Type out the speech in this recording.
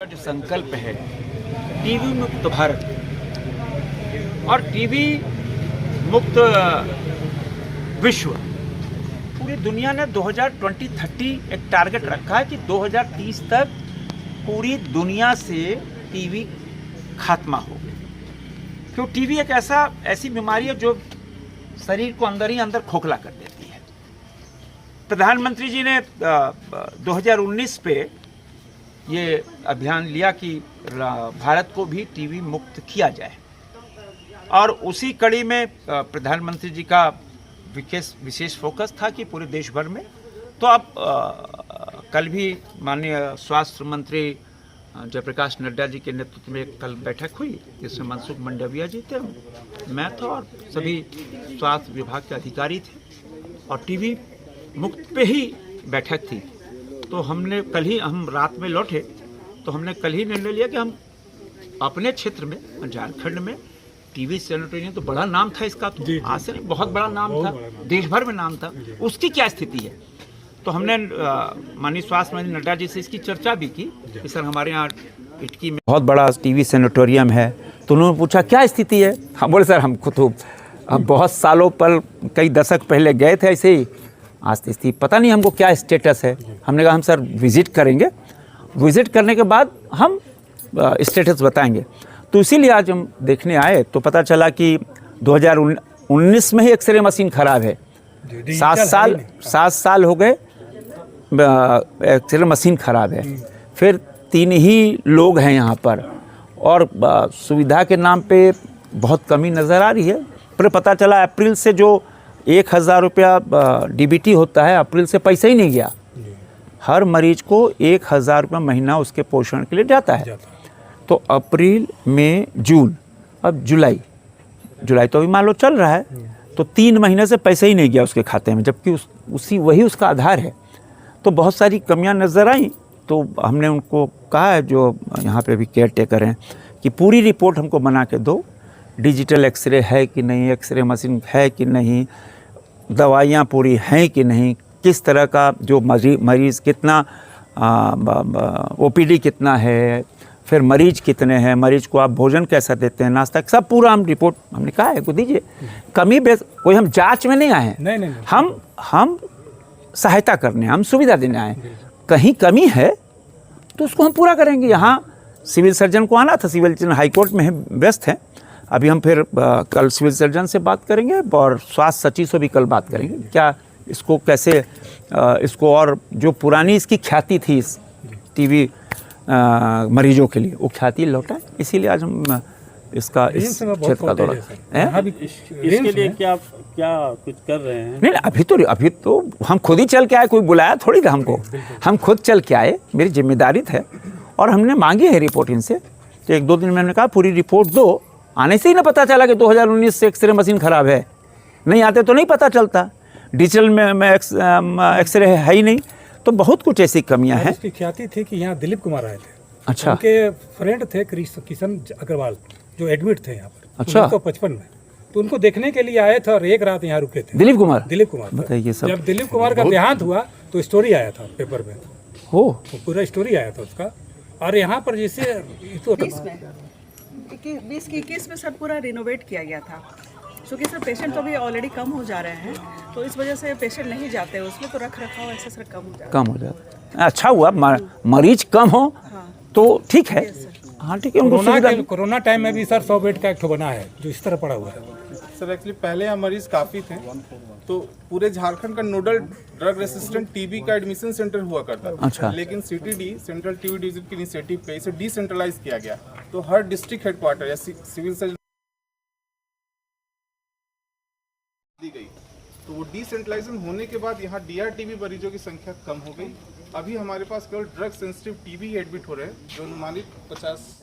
जो संकल्प है टीवी मुक्त भारत और टीवी मुक्त विश्व, पूरी दुनिया ने 2020-30 एक टारगेट रखा है कि 2030 तक पूरी दुनिया से टीवी खात्मा हो। क्यों? टीवी एक ऐसी बीमारी है जो शरीर को अंदर ही अंदर खोखला कर देती है। प्रधानमंत्री जी ने 2019 पे ये अभियान लिया कि भारत को भी टीवी मुक्त किया जाए, और उसी कड़ी में प्रधानमंत्री जी का विशेष फोकस था कि पूरे देश भर में। तो अब कल भी माननीय स्वास्थ्य मंत्री जयप्रकाश नड्डा जी के नेतृत्व में कल बैठक हुई, जिसमें मनसुख मंडाविया जी थे, मैं था और सभी स्वास्थ्य विभाग के अधिकारी थे, और टीवी मुक्त पे ही बैठक थी। तो हमने कल ही, हम रात में लौटे तो हमने कल ही निर्णय लिया कि हम अपने क्षेत्र में, झारखंड में टीवी सैनिटोरियम, तो बड़ा नाम था इसका, तो आज से नहीं, बहुत बड़ा नाम था, देश भर में नाम था, उसकी क्या स्थिति है। तो हमने माननीय स्वास्थ्य मंत्री नड्डा जी से इसकी चर्चा भी की कि सर हमारे यहाँ इटकी में बहुत बड़ा टीवी सैनिटोरियम है। तो उन्होंने पूछा क्या स्थिति है। हम बोले सर हमको तो अब बहुत सालों पर, कई दशक पहले गए थे ऐसे ही, आज स्थिति पता नहीं हमको क्या स्टेटस है। हमने कहा हम सर विजिट करेंगे, विजिट करने के बाद हम स्टेटस बताएंगे। तो इसीलिए आज हम देखने आए तो पता चला कि 2019 में ही एक्सरे मशीन खराब है। 7 साल हो गए एक्सरे मशीन खराब है। फिर 3 ही लोग हैं यहाँ पर, और सुविधा के नाम पे बहुत कमी नज़र आ रही है। फिर पता चला अप्रैल से जो 1000 रुपया डीबीटी होता है, अप्रैल से पैसा ही नहीं गया। हर मरीज को 1000 रुपया महीना उसके पोषण के लिए जाता है। तो अप्रैल, मई, जून, अब जुलाई तो अभी मान लो चल रहा है, तो 3 महीने से पैसा ही नहीं गया उसके खाते में, जबकि वही उसका आधार है। तो बहुत सारी कमियां नज़र आई। तो हमने उनको कहा है, जो यहाँ पे भी केयर टेकर हैं, कि पूरी रिपोर्ट हमको बना के दो, डिजिटल एक्सरे है कि नहीं, एक्सरे मशीन है कि नहीं, दवाइयाँ पूरी हैं कि नहीं, किस तरह का जो मरीज़ कितना, ओपीडी कितना है, फिर मरीज कितने हैं, मरीज को आप भोजन कैसा देते हैं, नाश्ता, सब पूरा हम रिपोर्ट हमने कहा है को दीजिए। कमी बेस कोई हम जांच में नहीं आए हैं, नहीं। हम सहायता करने, हम सुविधा देने आए। कहीं कमी है तो उसको हम पूरा करेंगे। यहाँ सिविल सर्जन को आना था, सिविल सर्जन हाईकोर्ट में व्यस्त हैं। अभी हम फिर कल सिविल सर्जन से बात करेंगे और स्वास्थ्य सचिव से भी कल बात करेंगे, क्या इसको कैसे इसको, और जो पुरानी इसकी ख्याति थी इस टीवी मरीजों के लिए, वो ख्याति लौटा। इसीलिए आज हम इसका इस क्षेत्र का दौरा इसके लिए क्या कुछ कर रहे हैं? नहीं, अभी तो हम खुद ही चल के आए, कोई बुलाया थोड़ी था हमको, हम खुद चल के आए, मेरी जिम्मेदारी है। और हमने मांगी है रिपोर्ट इनसे, तो 1-2 दिन में हमने कहा पूरी रिपोर्ट दो। आने से ही ना पता चला कि 2019 से एक्सरे मशीन खराब है। नहीं आते तो नहीं पता चलता, डिजिटल में एक्सरे है ही नहीं। तो बहुत कुछ ऐसी कमियां हैं। उसकी ख्याति थी कि यहाँ दिलीप कुमार आए थे। अच्छा। उनके फ्रेंड थे किशन अग्रवाल, जो एडमिट थे यहाँ पर। अच्छा। 1955 में, तो उनको देखने के लिए आए थे और एक रात यहाँ रुके थे। दिलीप कुमार बताइए। सब जब दिलीप कुमार का देहांत हुआ तो स्टोरी आया था पेपर में, हो तो पूरा स्टोरी आया था उसका। और यहाँ पर जैसे 20 में सर पूरा रिनोवेट किया गया था, क्योंकि सर पेशेंट तो अभी ऑलरेडी कम हो जा रहे हैं, तो इस वजह से पेशेंट नहीं जाते उसमें, तो रख रखाव ऐसे सर कम हो जाता है। अच्छा हुआ मरीज कम हो। हाँ। तो ठीक है, हाँ ठीक है। कोरोना टाइम में भी सर 100 बेड का एक ठो बना है जो इस तरह पड़ा हुआ है। सर एक्चुअली पहले यहाँ मरीज काफ़ी थे, तो पूरे झारखंड का नोडल ड्रग रेसिस्टेंट टीबी का एडमिशन सेंटर हुआ करता था। अच्छा। लेकिन सीटीडी, सेंट्रल टीबी डिवीजन की इनिशिएटिव पे इसे डिसेंट्रलाइज किया गया। तो हर डिस्ट्रिक्ट हेडक्वार्टर या सिविल सर्जन दी गई, तो वो डिसेंट्रलाइजेशन होने के बाद यहाँ डीआरटीबी मरीजों की संख्या कम हो गई। अभी हमारे पास केवल ड्रग सेंसिटिव टीबी एडमिट हो रहे हैं, जो अनुमानित 50